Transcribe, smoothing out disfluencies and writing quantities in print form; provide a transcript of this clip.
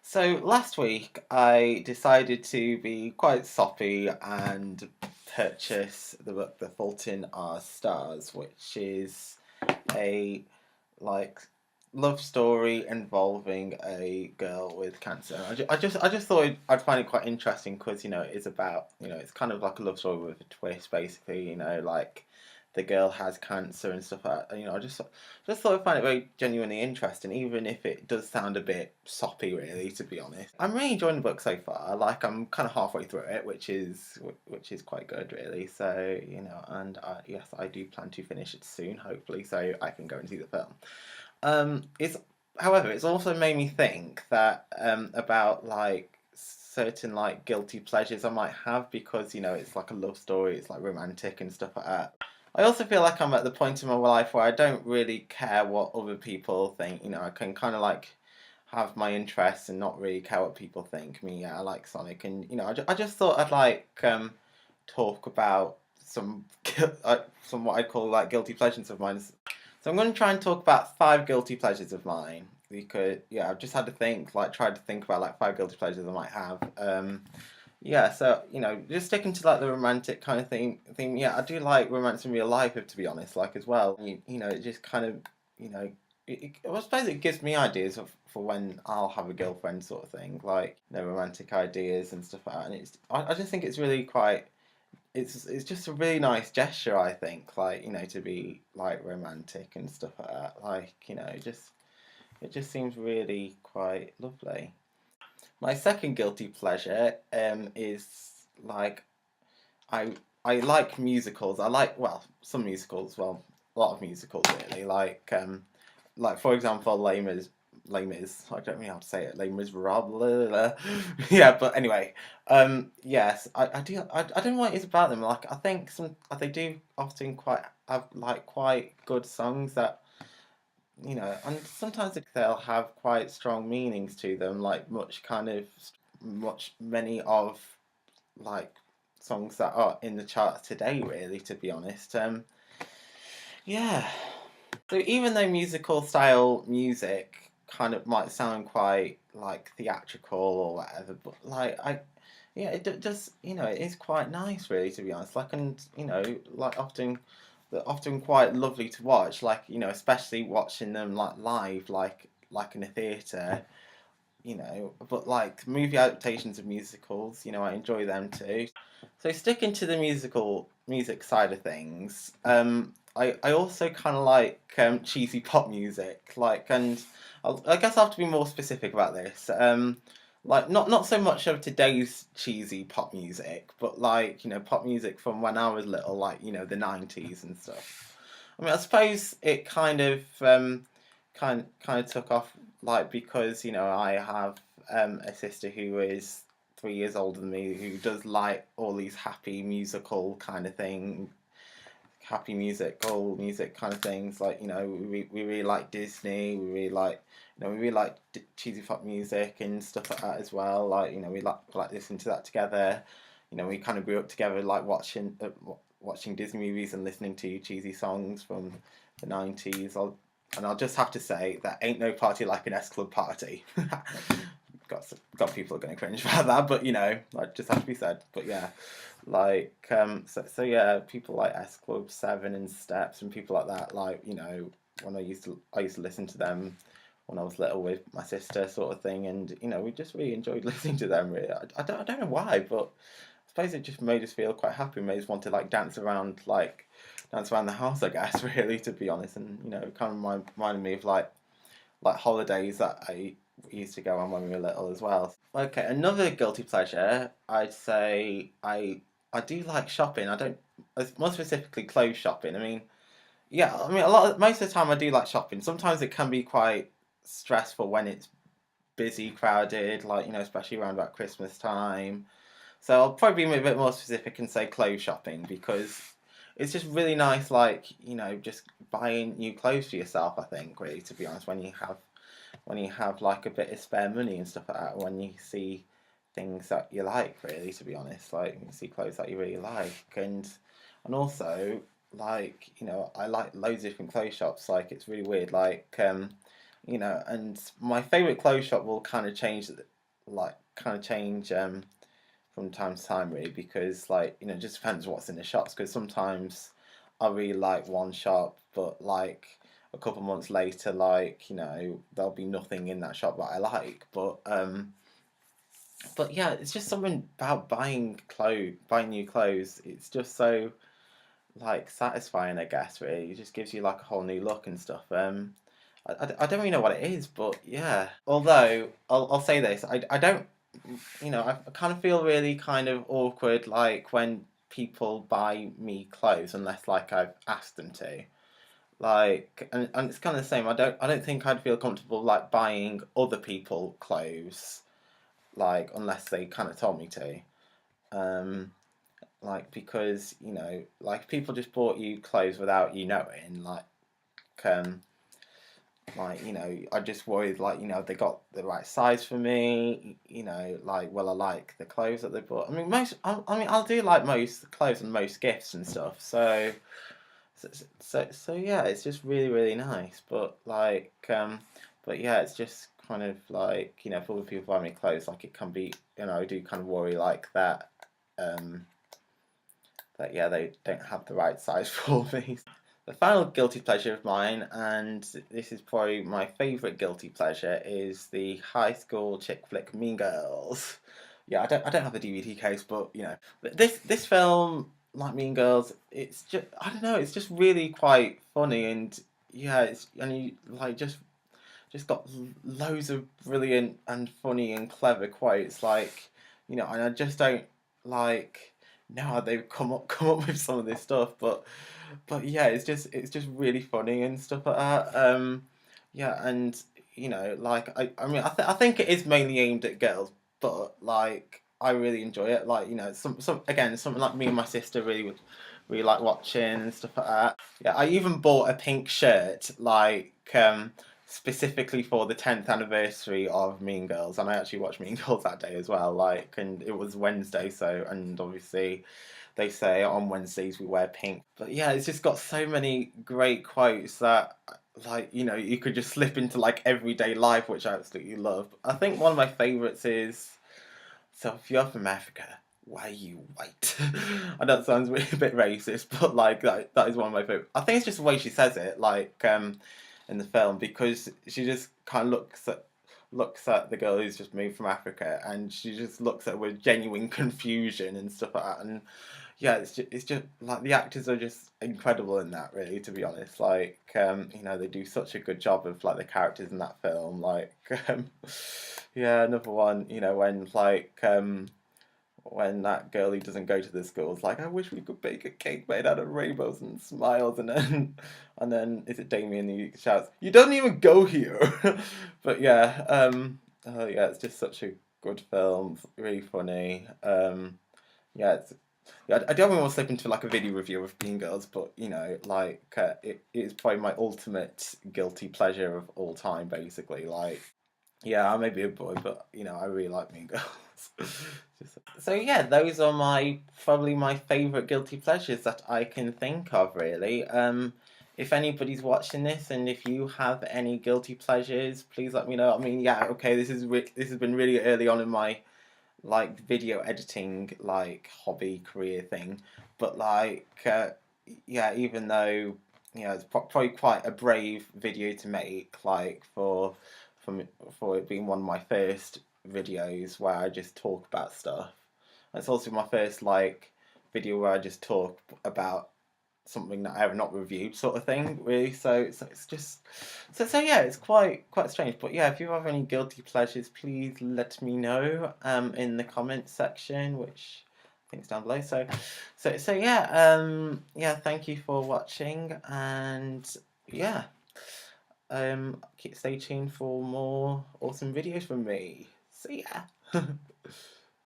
So last week I decided to be quite soppy and purchase the book The Fault in Our Stars, which is a like love story involving a girl with cancer. I just thought I'd find it quite interesting because it's about it's kind of like a love story with a twist basically. Like the girl has cancer and stuff like that. I just thought I'd find it very genuinely interesting, even if it does sound a bit soppy, really, to be honest. I'm really enjoying the book so far. Like I'm kind of halfway through it, which is quite good, really. So and yes, I do plan to finish it soon, hopefully, so I can go and see the film. It's However, it's also made me think that about like certain like guilty pleasures I might have because it's like a love story, it's like romantic and stuff like that. I also feel like I'm at the point in my life where I don't really care what other people think. I can kind of like have my interests and not really care what people think. Yeah, I like Sonic, and I just thought I'd like talk about some some what I call like guilty pleasures of mine. So I'm going to try and talk about five guilty pleasures of mine because yeah, I've just had to think, like, tried to think about like five guilty pleasures I might have. Yeah, so just sticking to like the romantic kind of thing. Yeah, I do like romance in real life, to be honest, like as well. It just kind of you know, I suppose it gives me ideas for when I'll have a girlfriend, sort of thing, like romantic ideas and stuff like that. And I just think it's really quite it's just a really nice gesture, I think, like, to be like romantic and stuff like that. Like, it just seems really quite lovely. My second guilty pleasure is like I I like musicals. I like, well, some musicals, well, a lot of musicals really. Like for example, Les Mis. I don't know how to say it. Les Miserables. Yeah, but anyway, yes, I do. I don't know what it is about them. Like I think they do often quite have like quite good songs that and sometimes they'll have quite strong meanings to them. Like much many of like songs that are in the charts today. Really, to be honest. Yeah. So even though musical style music kind of might sound quite like theatrical or whatever, but like yeah, does it is quite nice, really, to be honest. Like, and like they're often quite lovely to watch. Like, especially watching them like live, like in a theatre. But like movie adaptations of musicals, I enjoy them too. So sticking to the music side of things, I also kind of like cheesy pop music, like, and I guess I have to be more specific about this. Like not so much of today's cheesy pop music, but like pop music from when I was little, like the 90s and stuff. I mean, I suppose it kind of took off, like, because I have a sister who is 3 years older than me who does like all these happy music kind of things. Like we really like Disney. We really like cheesy pop music and stuff like that as well. Like we like listening to that together. We kind of grew up together, like watching Disney movies and listening to cheesy songs from the 90s. And I'll just have to say that ain't no party like an S Club party. got people are going to cringe about that, but like, just have to be said. But yeah, like so yeah, people like S Club 7 and Steps and people like that. Like when I used to listen to them when I was little with my sister, sort of thing, and we just really enjoyed listening to them. Really, I don't know why, but I suppose it just made us feel quite happy. Made us want to like dance around the house, I guess. Really, to be honest, and it kind of reminded me of like holidays that I used to go on when we were little as well. Okay, another guilty pleasure, I'd say I do like shopping. I don't, more specifically clothes shopping. I mean, yeah, I mean most of the time I do like shopping. Sometimes it can be quite stressful when it's busy, crowded, like especially around about Christmas time. So I'll probably be a bit more specific and say clothes shopping because it's just really nice, like just buying new clothes for yourself. I think, really, to be honest, when you have like a bit of spare money and stuff like that, when you see things that you like, really, to be honest, like you see clothes that you really like, and also like I like loads of different clothes shops. Like it's really weird. Like you know, and my favorite clothes shop will kind of change, like kind of change from time to time really, because like, you know, it just depends what's in the shops, because sometimes I really like one shop, but like a couple months later, like, you know, there'll be nothing in that shop that I like. But yeah, it's just something about buying new clothes. It's just so like satisfying, I guess. Really, it just gives you like a whole new look and stuff. I don't really know what it is, but yeah. Although I'll say this, I don't, you know, I kind of feel really kind of awkward like when people buy me clothes unless like I've asked them to. Like, and it's kind of the same. I don't think I'd feel comfortable like buying other people clothes like unless they kind of told me to. Um, like because you know, like people just bought you clothes without you knowing, um, like you know, I just worried like you know they got the right size for me. You know, like will I like the clothes that they bought? I mean, I mean, I'll do like most clothes and most gifts and stuff. So yeah, it's just really nice. But yeah, it's just kind of like you know, if other people buy me clothes, like it can be you know, I do kind of worry like that. Um, that yeah, they don't have the right size for me. The final guilty pleasure of mine, and this is probably my favourite guilty pleasure, is the high school chick flick Mean Girls. Yeah, I don't have a DVD case, but you know, this film, like Mean Girls, it's just I don't know, it's just really quite funny and yeah, it's and you like just got loads of brilliant and funny and clever quotes, like you know, and I just don't like know how they've come up with some of this stuff, but yeah, it's just really funny and stuff like that. Yeah, and you know, like I mean, I think it is mainly aimed at girls, but like I really enjoy it. Like you know, some again something like me and my sister really would really like watching and stuff like that. Yeah, I even bought a pink shirt like specifically for the 10th anniversary of Mean Girls, and I actually watched Mean Girls that day as well. Like, and it was Wednesday, so and obviously they say on Wednesdays we wear pink. But yeah, it's just got so many great quotes that like you know you could just slip into like everyday life, which I absolutely love. I think one of my favorites is so if you're from Africa, why are you white? I know that sounds a bit racist, but like that is one of my favorite. I think it's just the way she says it, like in the film, because she just kind of looks at the girl who's just moved from Africa, and she just looks at her with genuine confusion and stuff like that. And yeah, it's just like the actors are just incredible in that. Really, to be honest, like you know, they do such a good job of like the characters in that film. Like yeah, another one, you know, when that girl who doesn't go to the school is like, I wish we could bake a cake made out of rainbows and smiles, and then is it Damien who shouts, "You don't even go here!" But yeah, yeah, it's just such a good film, really funny. Yeah, yeah, I don't want to slip into like a video review of Mean Girls, but you know, like it is probably my ultimate guilty pleasure of all time, basically. Like yeah, I may be a boy, but you know, I really like Mean Girls. So yeah, those are probably my favourite guilty pleasures that I can think of. Really, if anybody's watching this and if you have any guilty pleasures, please let me know. I mean, yeah, okay, this has been really early on in my like video editing like hobby career thing, but like yeah, even though you know it's probably quite a brave video to make, like for for it being one of my first videos where I just talk about stuff. It's also my first like video where I just talk about something that I have not reviewed, sort of thing, really. So it's just so yeah, it's quite strange. But yeah, if you have any guilty pleasures, please let me know in the comments section, which I think is down below. So yeah, yeah, thank you for watching, and yeah, stay tuned for more awesome videos from me. See ya.